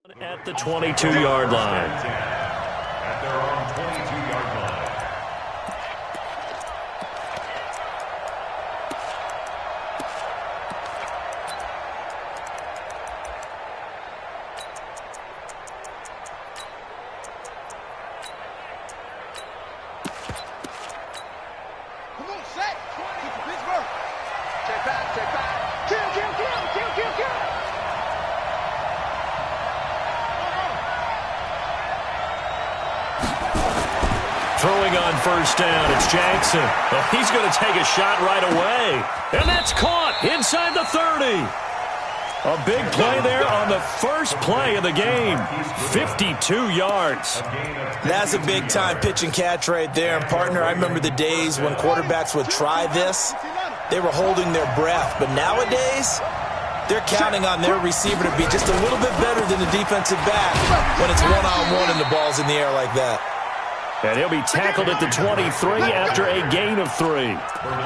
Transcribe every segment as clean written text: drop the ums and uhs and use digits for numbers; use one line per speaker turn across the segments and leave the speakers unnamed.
At the 22-yard line.
At their own 22-yard line.
Come on, set. Pittsburgh. Take back. Kill.
Throwing on first down, it's Jackson. Well, he's going to take a shot right away. And that's caught inside the 30. A big play there on the first play of the game. 52 yards.
That's a big-time pitch and catch right there. And, partner, I remember the days when quarterbacks would try this. They were holding their breath. But nowadays, they're counting on their receiver to be just a little bit better than the defensive back when it's one-on-one and the ball's in the air like that.
And he'll be tackled at the 23 after a gain of 3.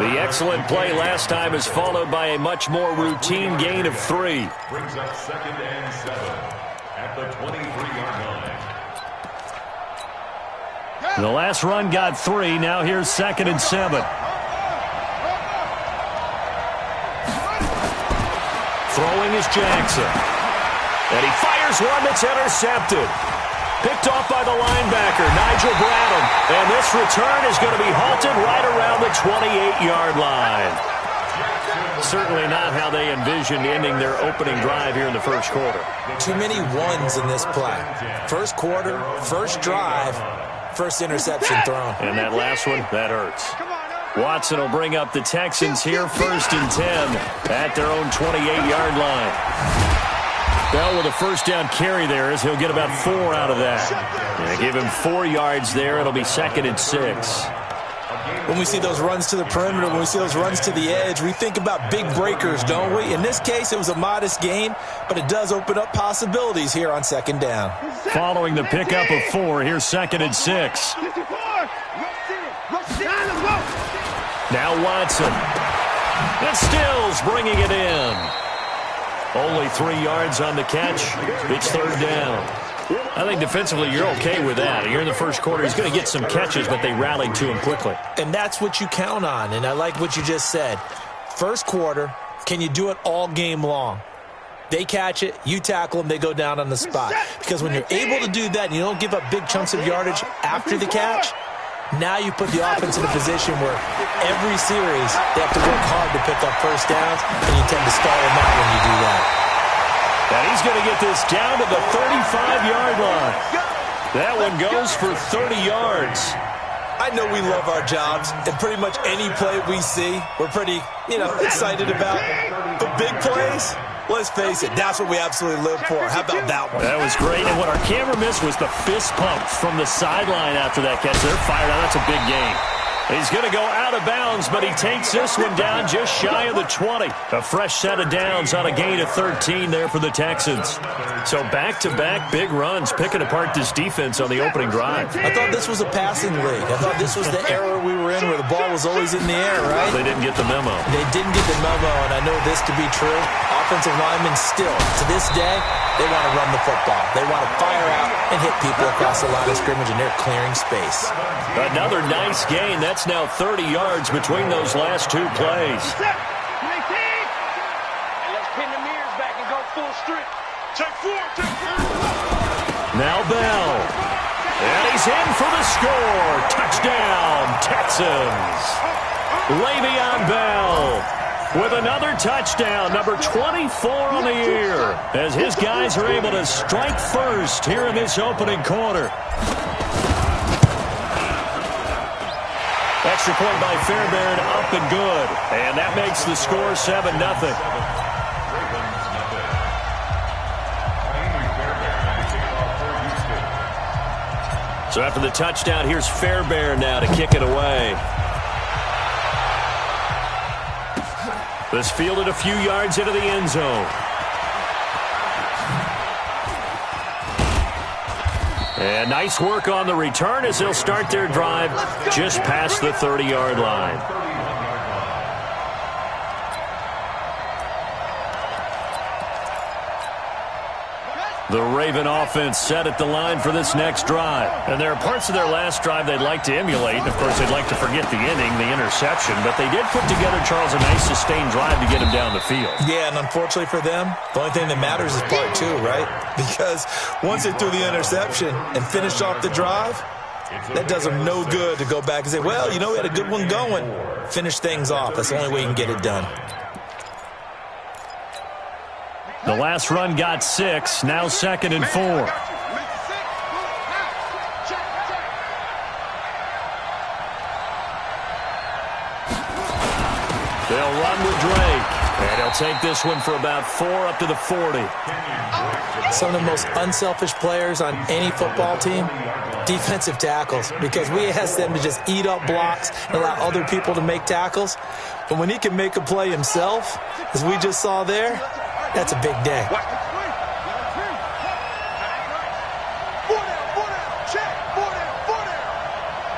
The excellent play last time is followed by a much more routine gain of 3.
Brings up 2nd and 7 at the 23-yard line.
The last run got 3. Now here's 2nd and 7. Throwing is Jackson. And he fires one that's intercepted. Picked off by the linebacker, Nigel Bradham. And this return is going to be halted right around the 28-yard line. Certainly not how they envisioned ending their opening drive here in the first quarter.
Too many ones in this play. First quarter, first drive, first interception thrown.
And that last one, that hurts. Watson will bring up the Texans here 1st and 10 at their own 28-yard line. Bell with a first down carry there as he'll get about 4 out of that. And give him 4 yards there. It'll be 2nd and 6.
When we see those runs to the perimeter, when we see those runs to the edge, we think about big breakers, don't we? In this case, it was a modest gain, but it does open up possibilities here on 2nd down.
Following the pickup of 4, here's 2nd and 6. Now Watson. And Stills bringing it in. Only 3 yards on the catch. It's 3rd down. I think defensively you're okay with that. You're in the first quarter. He's going to get some catches, but they rallied to him quickly.
And that's what you count on, and I like what you just said. First quarter, can you do it all game long? They catch it, you tackle them, they go down on the spot. Because when you're able to do that and you don't give up big chunks of yardage after the catch, now you put the offense in a position where every series they have to work hard to pick up first downs, and you tend to stall them out when you do that.
And he's going to get this down to the 35-yard line. That one goes for 30 yards.
I know we love our jobs, and pretty much any play we see, we're pretty, excited about. But big plays, let's face it, that's what we absolutely live for. How about that one?
That was great, and what our camera missed was the fist pump from the sideline after that catch. They're fired out. That's a big game. He's going to go out of bounds, but he takes this one down just shy of the 20. A fresh set of downs on a gain of 13 there for the Texans. So back-to-back big runs, picking apart this defense on the opening drive.
I thought this was a passing league. I thought this was the era we were in where the ball was always in the air, right?
They didn't get the memo.
They didn't get the memo, and I know this to be true. Offensive linemen still, to this day, they want to run the football. They want to fire out and hit people across the line of scrimmage, and they're clearing space.
Another nice gain. That's now 30 yards between those last 2 plays.
Let's pin the mirrors back and go full strip. Take 4.
Now Bell. And he's in for the score. Touchdown, Texans. Le'Veon Bell with another touchdown, number 24 on the year, as his guys are able to strike first here in this opening quarter. Extra point by Fairbairn, up and good. And that makes the score 7-0. So after the touchdown, here's Fairbairn now to kick it away. This fielded a few yards into the end zone. And nice work on the return as they'll start their drive just past the 30-yard line. The Raven offense set at the line for this next drive. And there are parts of their last drive they'd like to emulate. Of course, they'd like to forget the inning, the interception. But they did put together, Charles, a nice sustained drive to get him down the field.
Yeah, and unfortunately for them, the only thing that matters is part two, right? Because once they threw the interception and finished off the drive, that does them no good to go back and say, well, you know, we had a good one going. Finish things off. That's the only way you can get it done.
The last run got 6, now 2nd and 4. They'll run with Drake, and he'll take this one for about 4 up to the 40.
Some of the most unselfish players on any football team, defensive tackles, because we ask them to just eat up blocks and allow other people to make tackles. But when he can make a play himself, as we just saw there, that's a big day.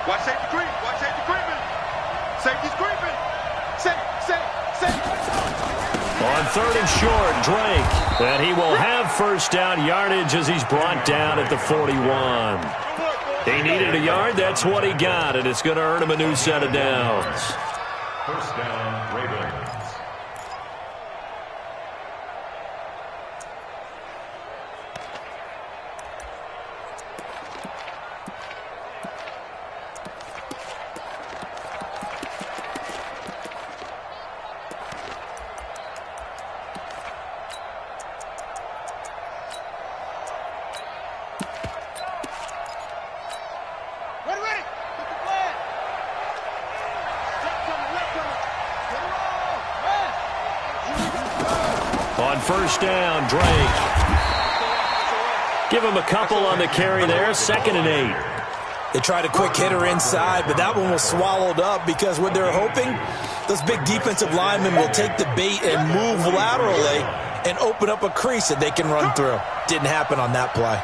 Watch safety creep. Watch safety creeping. Safety's creeping. Safe.
On 3rd and short, Drake. And he will have first down yardage as he's brought down at the 41. He needed a yard. That's what he got, and it's going to earn him a new set of downs.
First down, Ravens.
On first down, Drake. Give him a couple on the carry there. 2nd and 8.
They tried a quick hitter inside, but that one was swallowed up because what they're hoping, those big defensive linemen will take the bait and move laterally and open up a crease that they can run through. Didn't happen on that play.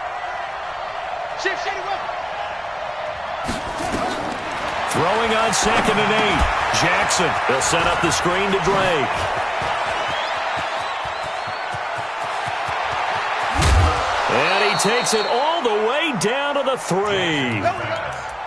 Throwing on 2nd and 8. Jackson. They'll set up the screen to Drake. And he takes it all the way down to the 3.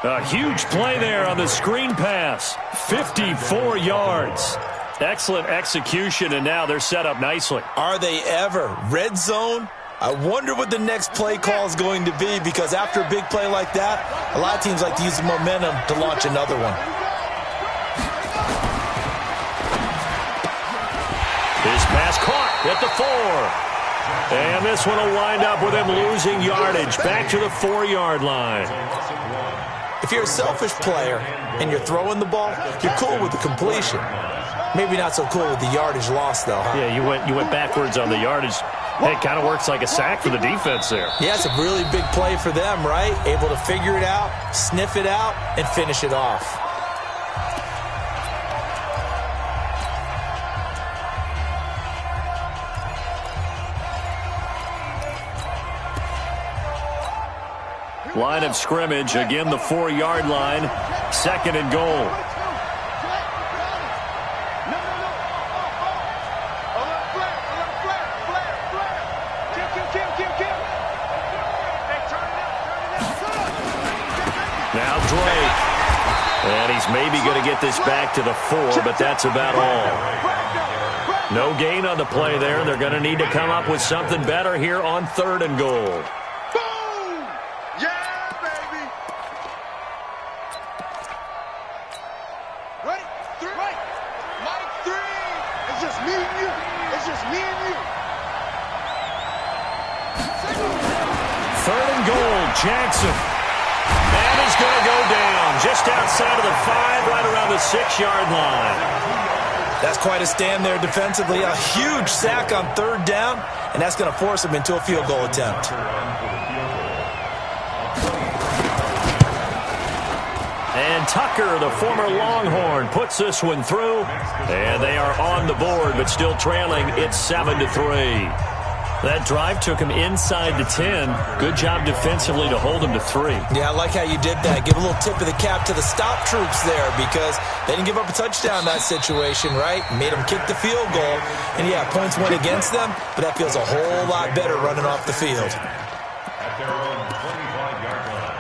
A huge play there on the screen pass. 54 yards. Excellent execution, and now they're set up nicely.
Are they ever? Red zone? I wonder what the next play call is going to be, because after a big play like that, a lot of teams like to use the momentum to launch another one.
His pass caught at the 4. And this one will wind up with him losing yardage back to the 4-yard line.
If you're a selfish player and you're throwing the ball, you're cool with the completion. Maybe not so cool with the yardage loss, though, huh?
Yeah, you went backwards on the yardage. Hey, it kind of works like a sack for the defense there.
Yeah, it's a really big play for them, right? Able to figure it out, sniff it out, and finish it off.
Line of scrimmage, again the 4-yard line, 2nd and goal. Now Drake. And he's maybe going to get this back to the 4, but that's about all. No gain on the play there. They're going to need to come up with something better here on 3rd and goal. Jackson. And he's going to go down just outside of the 5, right around the 6-yard line.
That's quite a stand there defensively. A huge sack on 3rd down, and that's going to force him into a field goal attempt.
And Tucker, the former Longhorn, puts this one through. And they are on the board, but still trailing. It's 7-3. That drive took him inside the 10. Good job defensively to hold him to 3.
Yeah, I like how you did that. Give a little tip of the cap to the stop troops there because they didn't give up a touchdown in that situation, right? Made them kick the field goal. And, yeah, points went against them, but that feels a whole lot better running off the field.
At their own 25-yard line.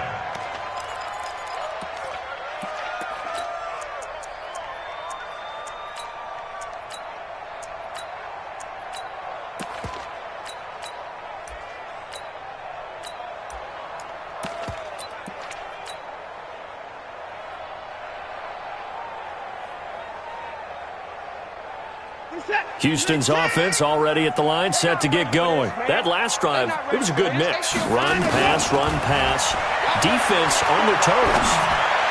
Houston's offense already at the line, set to get going. That last drive, it was a good mix. Run, pass. Defense on their toes.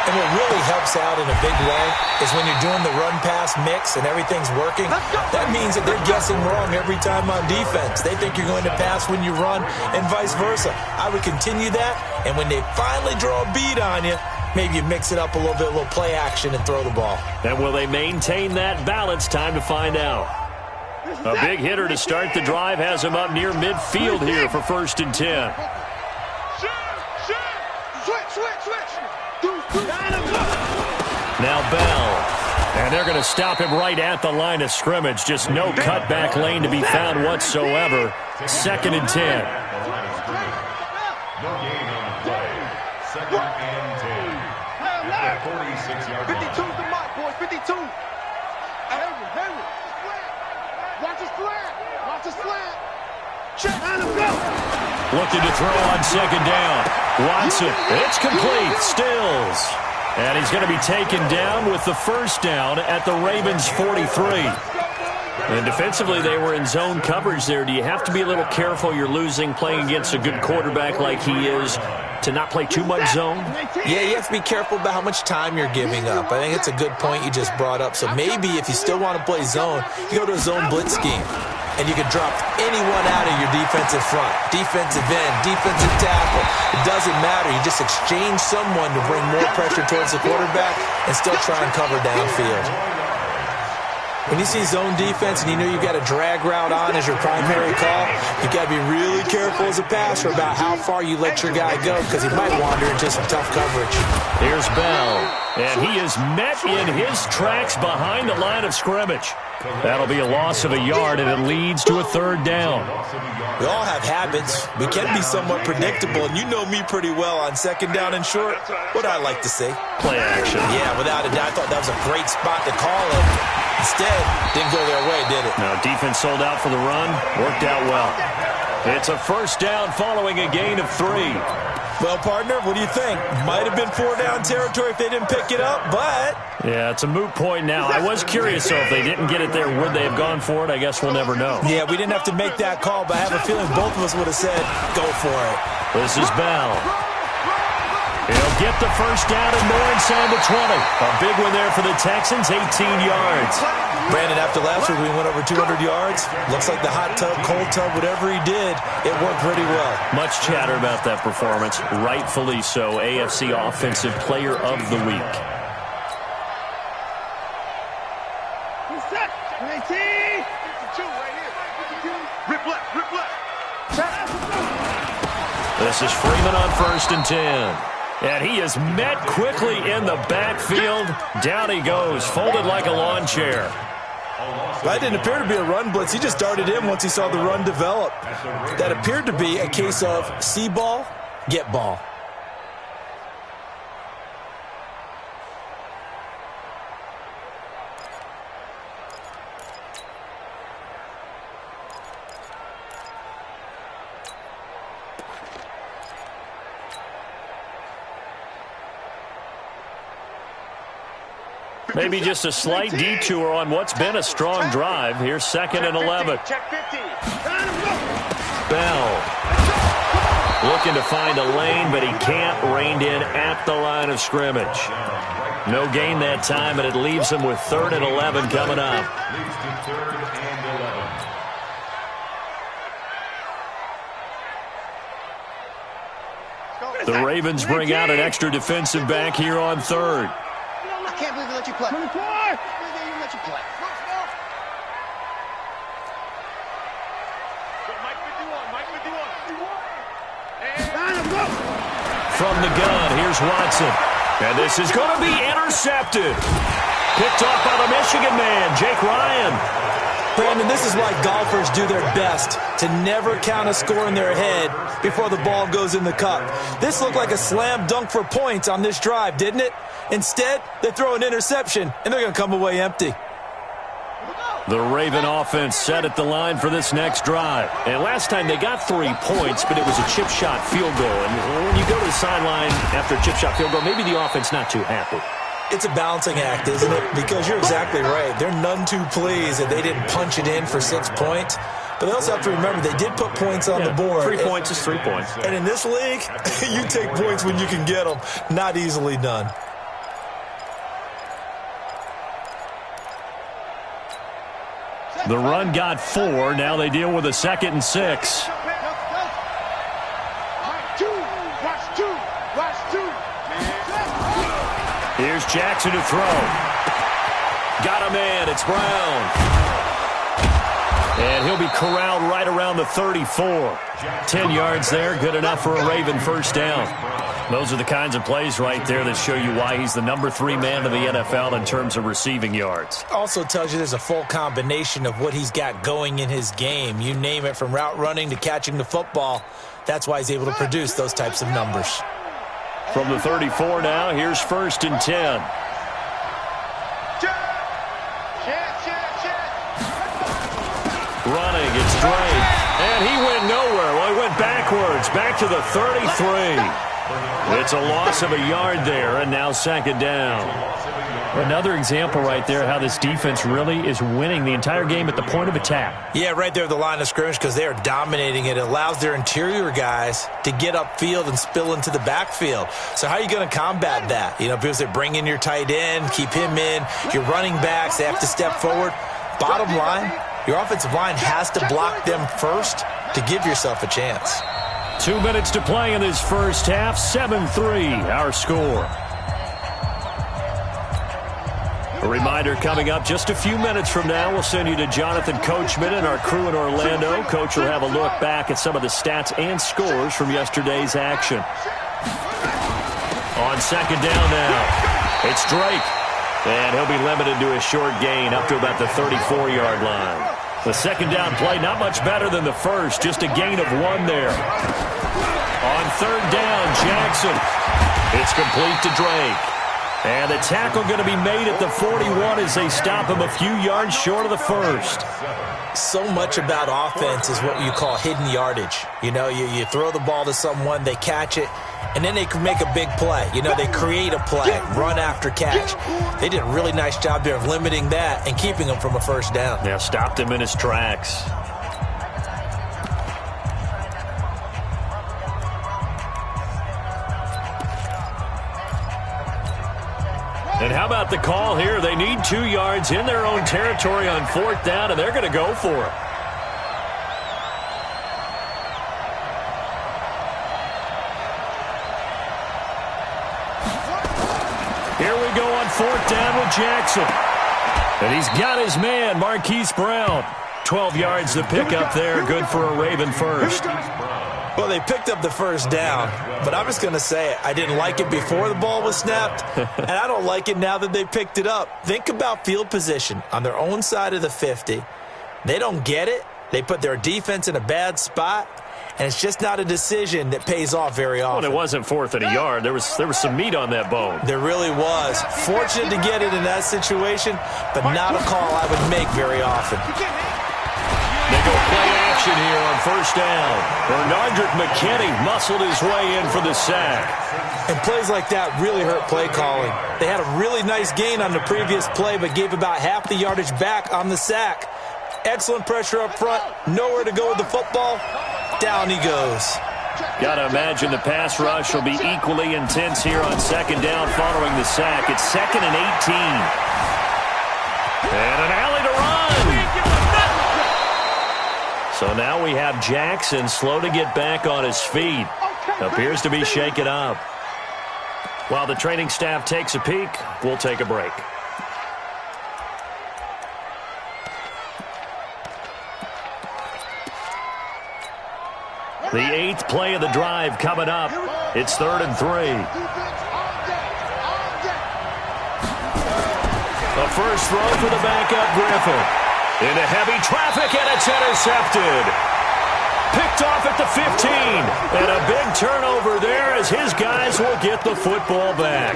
And what really helps out in a big way is when you're doing the run-pass mix and everything's working, that means that they're guessing wrong every time on defense. They think you're going to pass when you run and vice versa. I would continue that, and when they finally draw a beat on you, maybe you mix it up a little bit, a little play action, and throw the ball.
And will they maintain that balance? Time to find out. A big hitter to start the drive has him up near midfield here for 1st and 10. Now Bell. And they're going to stop him right at the line of scrimmage. Just no cutback lane to be found whatsoever. 2nd and 10.
No gain on the play. 2nd and 10. At the 46-yard line.
52's the mark, boys. 52. Henry. Watch his slant. Watch his slant. Check.
Looking to throw on 2nd down. Watson. It's complete. Stills. And he's going to be taken down with the 1st down at the Ravens' 43. And defensively, they were in zone coverage there. Do you have to be a little careful? You're losing playing against a good quarterback like he is to not play too much zone?
Yeah, you have to be careful about how much time you're giving up. I think it's a good point you just brought up. So maybe if you still want to play zone, you go to a zone blitz scheme. And you can drop anyone out of your defensive front, defensive end, defensive tackle. It doesn't matter. You just exchange someone to bring more pressure towards the quarterback and still try and cover downfield. When you see zone defense and you know you've got a drag route on as your primary call, you've got to be really careful as a passer about how far you let your guy go because he might wander into some tough coverage.
Here's Bell, and he is met in his tracks behind the line of scrimmage. That'll be a loss of a yard, and it leads to a 3rd down.
We all have habits. We can be somewhat predictable, and you know me pretty well on 2nd down and short. What I like to see.
Play action.
Yeah, without a doubt. I thought that was a great spot to call it. Instead, didn't go their way, did it?
No, defense sold out for the run. Worked out well. It's a 1st down following a gain of 3.
Well, partner, what do you think? Might have been 4-down territory if they didn't pick it up, but...
Yeah, it's a moot point now. I was curious, though, if they didn't get it there, would they have gone for it? I guess we'll never know.
Yeah, we didn't have to make that call, but I have a feeling both of us would have said, go for it.
This is Bell. He'll get the 1st down and more inside the 20. A big one there for the Texans, 18 yards.
Brandon, after last week we went over 200 yards. Looks like the hot tub, cold tub, whatever he did, it worked pretty well.
Much chatter about that performance. Rightfully so. AFC Offensive Player of the Week. This is Freeman on 1st and 10. And he is met quickly in the backfield. Down he goes, folded like a lawn chair.
That didn't appear to be a run blitz. He just darted in once he saw the run develop. That appeared to be a case of see ball, get ball.
Maybe just a slight detour on what's been a strong drive. Here's 2nd and 11. Bell looking to find a lane, but he can't. Reined in at the line of scrimmage. No gain that time, and it leaves him with 3rd and 11 coming up. The Ravens bring out an extra defensive back here on 3rd.
I can't believe they let you play. 24! I can't believe they let you play.
From the gun, here's Watson. And this is going to be intercepted. Picked off by the Michigan man, Jake Ryan.
Brandon, this is why golfers do their best to never count a score in their head before the ball goes in the cup. This looked like a slam dunk for points on this drive, didn't it? Instead, they throw an interception, and they're going to come away empty.
The Raven offense set at the line for this next drive. And last time they got 3 points, but it was a chip shot field goal. And when you go to the sideline after a chip shot field goal, maybe the offense not too happy.
It's a balancing act, isn't it? Because you're exactly right. They're none too pleased that they didn't punch it in for 6 points. But they also have to remember they did put points on the board.
3 points is 3 points.
And in this league, you take points when you can get them. Not easily done.
The run got 4. Now they deal with a 2nd and 6. Here's Jackson to throw. Got a man. It's Brown. And he'll be corralled right around the 34. 10 yards there. Good enough for a Raven first down. Those are the kinds of plays right there that show you why he's the number 3 man in the NFL in terms of receiving yards.
Also tells you there's a full combination of what he's got going in his game. You name it, from route running to catching the football. That's why he's able to produce those types of numbers.
From the 34 now, here's 1st and 10. Running, it's Drake. And he went nowhere. Well, he went backwards, back to the 33. It's a loss of a yard there, and now 2nd down. Another example right there how this defense really is winning the entire game at the point of attack.
Yeah, right there at the line of scrimmage, because they are dominating it. It allows their interior guys to get upfield and spill into the backfield. So how are you going to combat that? You know, because they bring in your tight end, keep him in. Your running backs, they have to step forward. Bottom line, your offensive line has to block them first to give yourself a chance.
2 minutes to play in this first half. 7-3, our score. A reminder coming up just a few minutes from now. We'll send you to Jonathan Coachman and our crew in Orlando. Coach will have a look back at some of the stats and scores from yesterday's action. On 2nd down now, it's Drake. And he'll be limited to a short gain up to about the 34-yard line. The 2nd down play, not much better than the first, just a gain of 1 there. On 3rd down, Jackson. It's complete to Drake. And the tackle going to be made at the 41 as they stop him a few yards short of the first.
So much about offense is what you call hidden yardage. You know, you throw the ball to someone, they catch it, and then they can make a big play. You know, they create a play, run after catch. They did a really nice job there of limiting that and keeping him from a first down.
Yeah, stopped him in his tracks. And how about the call here? They need 2 yards in their own territory on 4th down, and they're going to go for it. Here we go on 4th down with Jackson. And he's got his man, Marquise Brown. 12 yards to pick up there. Good for a Raven first.
Well, they picked up the first down, but I'm just going to say it. I didn't like it before the ball was snapped, and I don't like it now that they picked it up. Think about field position on their own side of the 50. They don't get it. They put their defense in a bad spot, and it's just not a decision that pays off very often.
Well, it wasn't 4th and a yard. There was some meat on that bone.
There really was. Fortunate to get it in that situation, but not a call I would make very often.
They go play action here on 1st down. Bernardrick McKinney muscled his way in for the sack.
And plays like that really hurt play calling. They had a really nice gain on the previous play, but gave about half the yardage back on the sack. Excellent pressure up front. Nowhere to go with the football. Down he goes.
Got to imagine the pass rush will be equally intense here on 2nd down following the sack. It's 2nd and 18. And an alley to run. So now we have Jackson slow to get back on his feet. Appears to be shaken up. While the training staff takes a peek, we'll take a break. The 8th play of the drive coming up. It's 3rd and 3. The first throw for the backup Griffin. Into heavy traffic, and it's intercepted. Picked off at the 15. And a big turnover there as his guys will get the football back.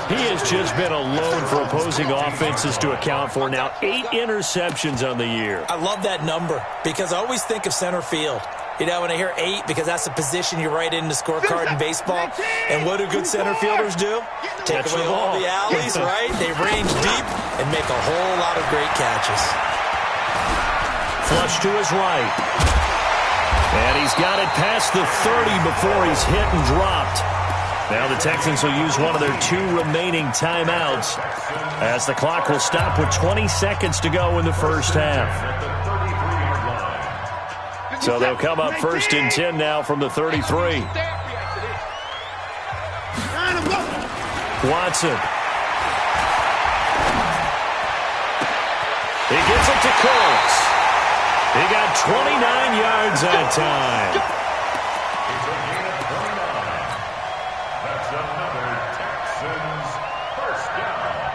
He has just been a load for opposing offenses to account for. Now 8 interceptions on the year.
I love that number because I always think of center field. You know, when I hear 8, because that's the position you write in the scorecard in baseball. And what do good center fielders do? Take away all the alleys, right? They range deep and make a whole lot of great catches.
Flush to his right. And he's got it past the 30 before he's hit and dropped. Now the Texans will use one of their 2 remaining timeouts as the clock will stop with 20 seconds to go in the first half. So they'll come up 1st and 10 now from the 33. Watson. He gets it to Cooks. He got 29 yards that time.
That's another Texans first down.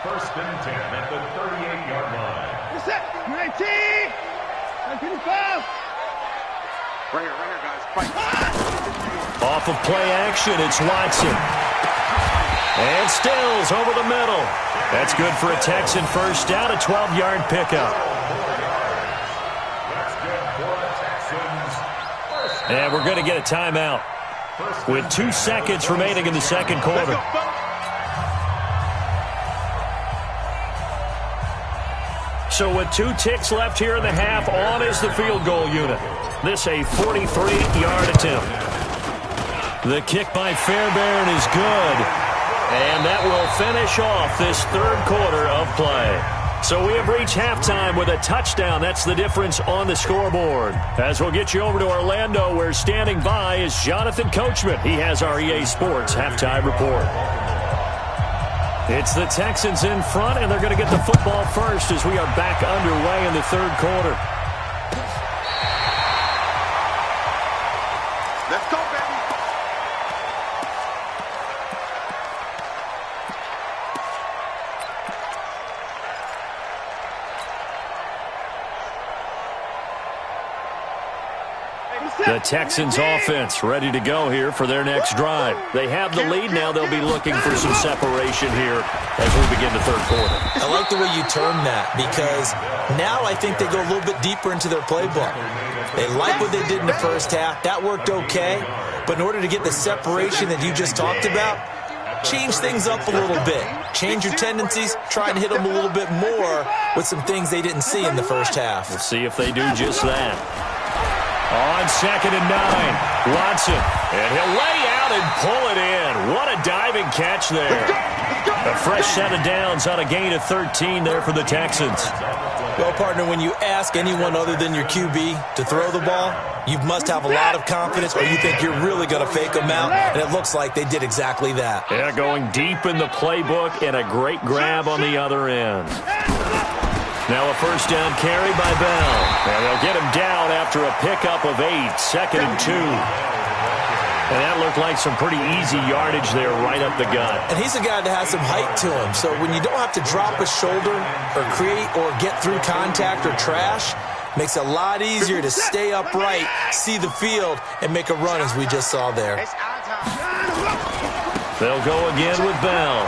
1st and 10 at the 38-yard line.
19! 19-5! Right here, guys. Fight.
Off of play action, it's Watson. And Stills over the middle. That's good for a Texan first down, a 12-yard pickup.
That's good for a Texans first down.
And we're going to get a timeout with 2 seconds remaining in the second quarter. So with 2 ticks left here in the half, on is the field goal unit. This a 43-yard attempt. The kick by Fairbairn is good. And that will finish off this 3rd quarter of play. So we have reached halftime with a touchdown. That's the difference on the scoreboard. As we'll get you over to Orlando, where standing by is Jonathan Coachman. He has our EA Sports halftime report. It's the Texans in front, and they're going to get the football first as we are back underway in the 3rd quarter.
Let's go, baby.
The Texans offense ready to go here for their next drive. They have the lead now. They'll be looking for some separation here as we begin the 3rd quarter.
I like the way you term that because now I think they go a little bit deeper into their playbook. They like what they did in the first half. That worked okay. But in order to get the separation that you just talked about, change things up a little bit. Change your tendencies. Try and hit them a little bit more with some things they didn't see in the first half.
We'll see if they do just that. On 2nd and 9, Watson. And he'll lay out and pull it in. What a diving catch there. A fresh set of downs on a gain of 13 there for the Texans.
Well, partner, when you ask anyone other than your QB to throw the ball, you must have a lot of confidence or you think you're really going to fake them out, and it looks like they did exactly that.
Yeah, going deep in the playbook and a great grab on the other end. Now a first down carry by Bell. And they'll get him down after a pickup of 8, 2nd and 2. And that looked like some pretty easy yardage there right up the gut.
And he's a guy that has some height to him. So when you don't have to drop a shoulder or create or get through contact or trash, makes it a lot easier to stay upright, see the field, and make a run as we just saw there.
They'll go again with Bell.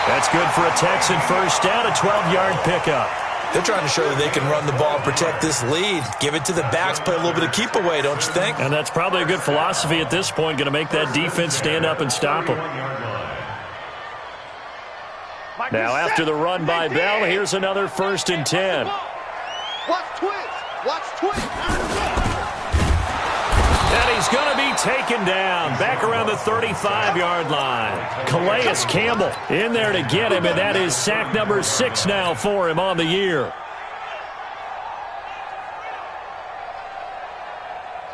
That's good for a Texan first down, a 12-yard pickup.
They're trying to show that they can run the ball and protect this lead. Give it to the backs, play a little bit of keep away, don't you think?
And that's probably a good philosophy at this point, going to make that defense stand up and stop them. Now after the run by Bell, here's another 1st and 10.
Watch twist. Watch twist.
And he's going to be taken down back around the 35-yard line. Calais Campbell in there to get him, and that is sack number 6 now for him on the year.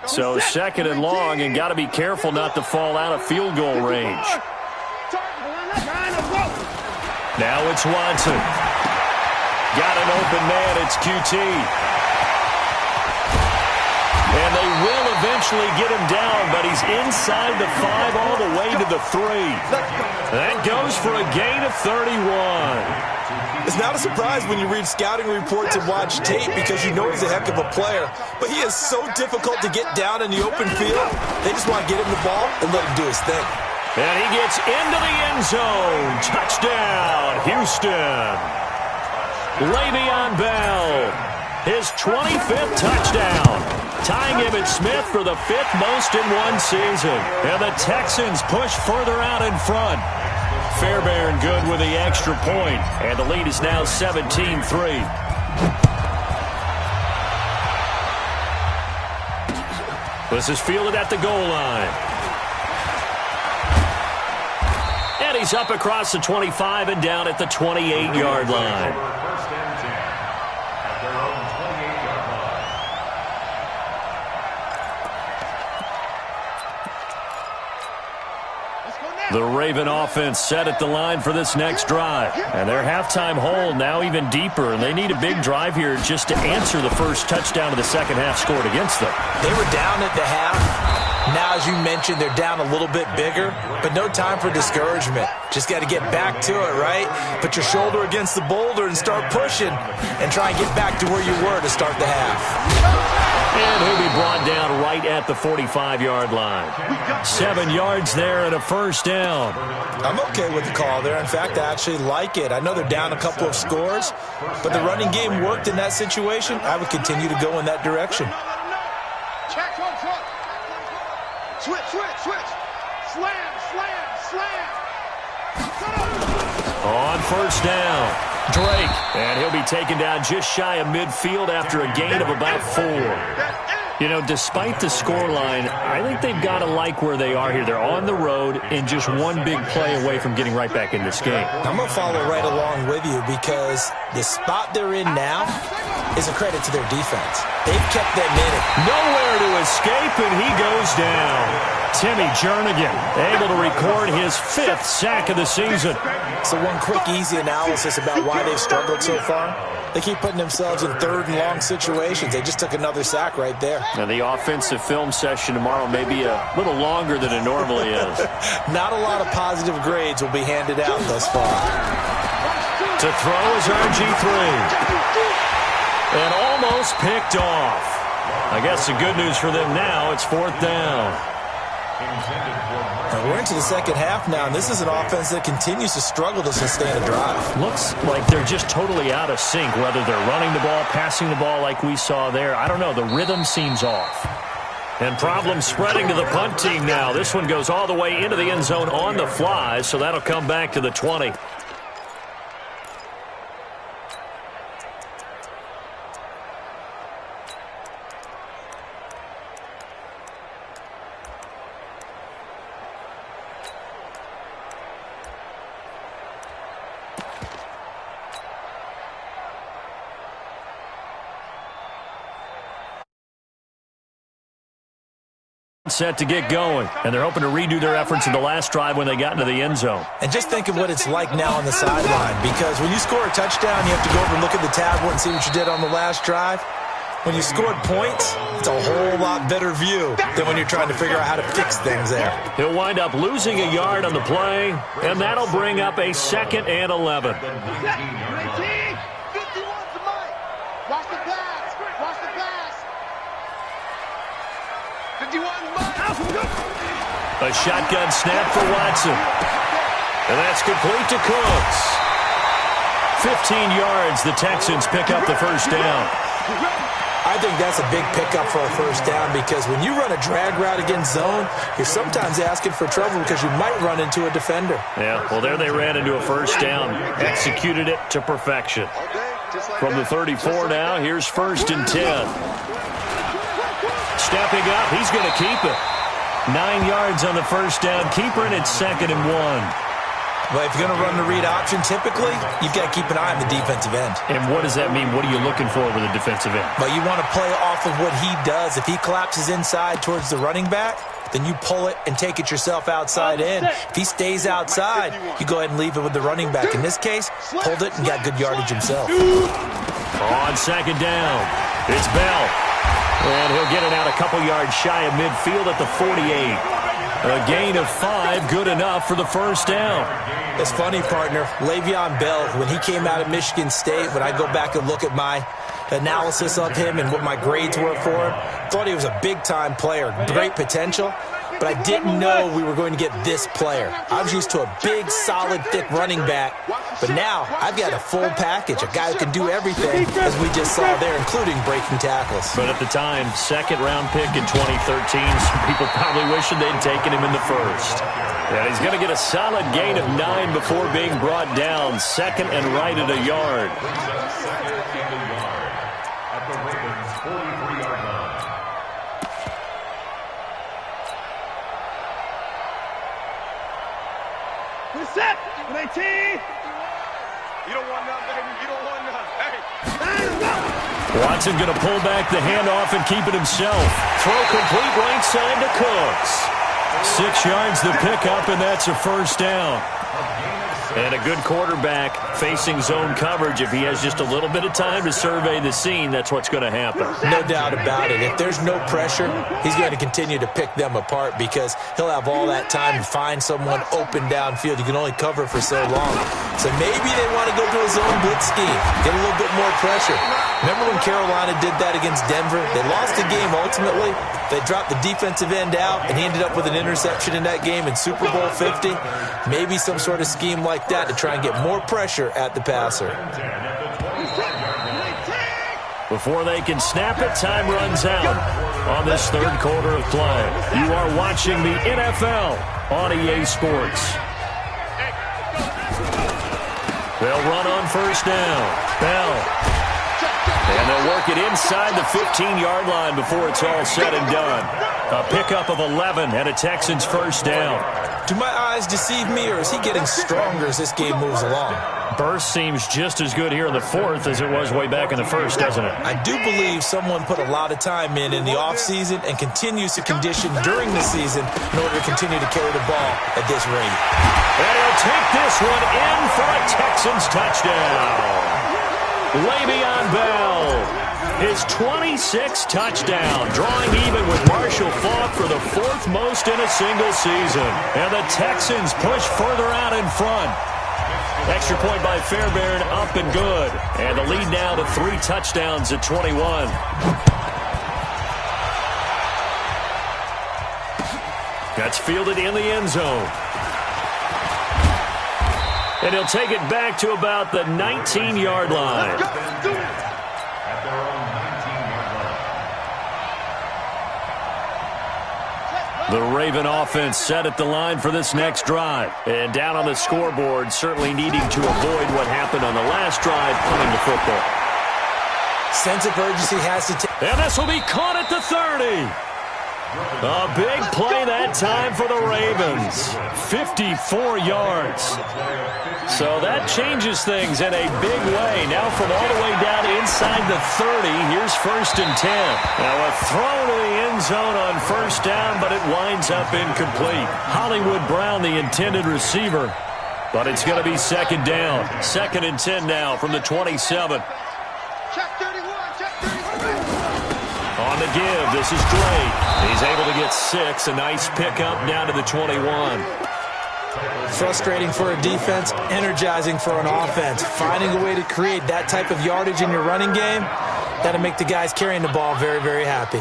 So 2nd and long, and got to be careful not to fall out of field goal range. Now it's Watson. Got an open man. It's QT. And they will eventually get him down, but he's inside the 5 all the way to the 3. That goes for a gain of 31.
It's not a surprise when you read scouting reports and watch tape because you know he's a heck of a player. But he is so difficult to get down in the open field. They just want to get him the ball and let him do his thing.
And he gets into the end zone. Touchdown, Houston. Le'Veon Bell, his 25th touchdown, tying Emmitt Smith for the 5th most in one season. And the Texans push further out in front. Fairbairn good with the extra point, and the lead is now 17-3. This is fielded at the goal line. And he's up across the 25 and down at the 28-yard line.
First and 10 at their own 28-yard line.
The Raven offense set at the line for this next drive. And their halftime hole now even deeper, and they need a big drive here just to answer the first touchdown of the second half scored against them.
They were down at the half. Now, as you mentioned, they're down a little bit bigger, but no time for discouragement. Just got to get back to it, right? Put your shoulder against the boulder and start pushing and try and get back to where you were to start the half.
And he'll be brought down right at the 45-yard line. 7 yards there and a first down.
I'm okay with the call there. In fact, I actually like it. I know they're down a couple of scores, but the running game worked in that situation. I would continue to go in that direction.
Check on front. Switch, switch, switch. Slam, slam, slam.
On first down, Drake. And he'll be taken down just shy of midfield after a gain of about 4. You know, despite the scoreline, I think they've got to like where they are here. They're on the road and just one big play away from getting right back in this game.
I'm going to follow right along with you because the spot they're in now is a credit to their defense. They've kept them in it.
Nowhere to escape, and he goes down. Timmy Jernigan able to record his 5th sack of the season.
So one quick, easy analysis about why they've struggled so far. They keep putting themselves in 3rd and long situations. They just took another sack right there.
Now, the offensive film session tomorrow may be a little longer than it normally is.
Not a lot of positive grades will be handed out thus far.
To throw is RG3. And almost picked off. I guess the good news for them now, it's 4th down.
We're into the second half now, and this is an offense that continues to struggle to sustain a drive.
Looks like they're just totally out of sync, whether they're running the ball, passing the ball like we saw there. I don't know. The rhythm seems off. And problems spreading to the punt team now. This one goes all the way into the end zone on the fly, so that'll come back to the 20. Set to get going, and they're hoping to redo their efforts in the last drive when they got into the end zone.
And just think of what it's like now on the sideline, because when you score a touchdown, you have to go over and look at the tablet and see what you did on the last drive. When you scored points, it's a whole lot better view than when you're trying to figure out how to fix things there.
He'll wind up losing a yard on the play, and that'll bring up a 2nd and 11.
Watch the pass. Watch the pass. 51.
A shotgun snap for Watson. And that's complete to Cooks. 15 yards, the Texans pick up the first down.
I think that's a big pickup for a first down because when you run a drag route against zone, you're sometimes asking for trouble because you might run into a defender.
Yeah, well, there they ran into a first down. Executed it to perfection. From the 34 now, here's 1st and 10. Stepping up, he's going to keep it. 9 yards on the first down. Keeper, and it's 2nd and 1.
Well, if you're going to run the read option, typically, you've got to keep an eye on the defensive end.
And what does that mean? What are you looking for with a defensive end?
Well, you want to play off of what he does. If he collapses inside towards the running back, then you pull it and take it yourself outside in. If he stays outside, you go ahead and leave it with the running back. In this case, pulled it and got good yardage himself.
On 2nd down, it's Bell. And he'll get it out a couple yards shy of midfield at the 48. A gain of 5, good enough for the first down.
It's funny, partner. Le'Veon Bell, when he came out of Michigan State, when I go back and look at my analysis of him and what my grades were for him, thought he was a big-time player, great potential, but I didn't know we were going to get this player. I was used to a big, solid, thick running back, but now I've got a full package, a guy who can do everything, as we just saw there, including breaking tackles.
But at the time, second-round pick in 2013, some people probably wishing they'd taken him in the first. And he's going to get a solid gain of 9 before being brought down, second and right at a yard.
At the Ravens' 43-yard line.
Set. 19. You don't want none, baby. You don't want none. Hey.
Watson going to pull back the handoff and keep it himself. Throw complete right side to Cooks. 6 yards the pickup, and that's a first down. And a good quarterback facing zone coverage. If he has just a little bit of time to survey the scene, that's what's going to happen.
No doubt about it. If there's no pressure, he's going to continue to pick them apart because he'll have all that time to find someone open downfield. You can only cover for so long. So maybe they want to go to a zone blitz scheme, get a little bit more pressure. Remember when Carolina did that against Denver? They lost the game ultimately. They dropped the defensive end out, and he ended up with an interception in that game in Super Bowl 50. Maybe some sort of scheme like that to try and get more pressure at the passer.
Before they can snap it, time runs out on this third quarter of play. You are watching the NFL on EA Sports. They'll run on first down. Bell. And they'll work it inside the 15-yard line before it's all said and done. A pickup of 11 and a Texans first down.
Do my eyes deceive me, or is he getting stronger as this game moves along?
Burst seems just as good here in the fourth as it was way back in the first, doesn't it?
I do believe someone put a lot of time in the offseason and continues to condition during the season in order to continue to carry the ball at this rate.
And he'll take this one in for a Texans touchdown. Le'Veon Bell, his 26th touchdown, drawing even with Marshall Faulk for the 4th most in a single season. And the Texans push further out in front. Extra point by Fairbairn, up and good. And the lead now to 3 touchdowns at 21. That's fielded in the end zone. And he'll take it back to about the 19-yard line.
At their own 19-yard line.
The Raven offense set at the line for this next drive. And down on the scoreboard, certainly needing to avoid what happened on the last drive, punting the football.
Sense of urgency has to take.
And this will be caught at the 30. A big play that time for the Ravens. 54 yards. So that changes things in a big way. Now from all the way down inside the 30, here's 1st and 10. Now a throw to the end zone on first down, but it winds up incomplete. Hollywood Brown, the intended receiver, but it's going to be 2nd down. 2nd and 10 now from the 27.
Check 31. Check 31.
On the give, this is Drake. He's able to get 6. A nice pickup down to the 21.
Frustrating for a defense, energizing for an offense. Finding a way to create that type of yardage in your running game, that'll make the guys carrying the ball very, very happy.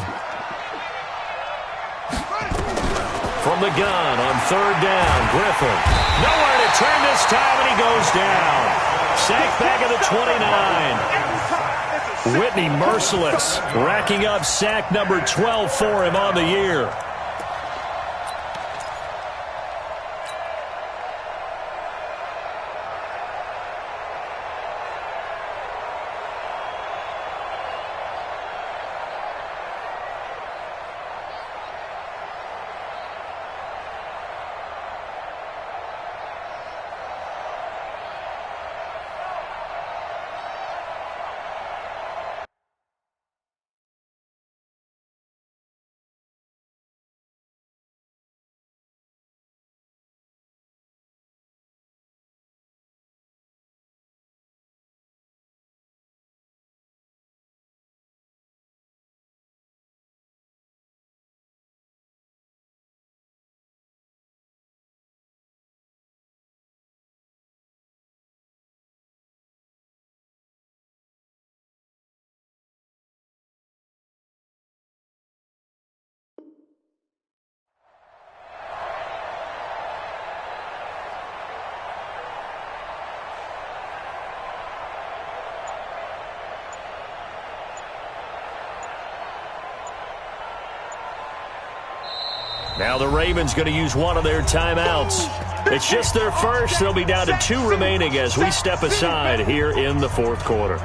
From the gun on 3rd down, Griffin. Nowhere to turn this time, and he goes down. Sacked back at the 29. Whitney merciless, racking up sack number 12 for him on the year. Now the Ravens going to use one of their timeouts. It's just their first. They'll be down to 2 remaining as we step aside here in the fourth quarter.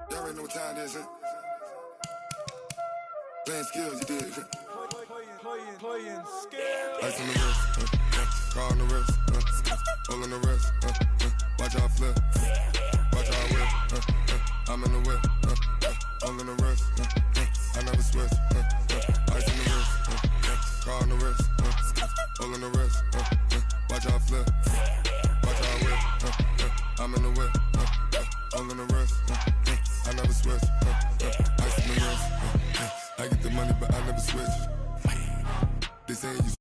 Y'all already know what time it is, huh? Playing skills, you did. Playing skills. Ice on the wrist, car on the wrist, hole on the wrist, watch out flip, watch out whip, I'm in the whip, hole on the wrist, I never switch, ice on the wrist, car on the wrist, hole on the wrist, watch out flip, watch out whip, I'm in the whip, hole on the wrist, I never switch, ice on the wrist, I get the money but I never switch. They say you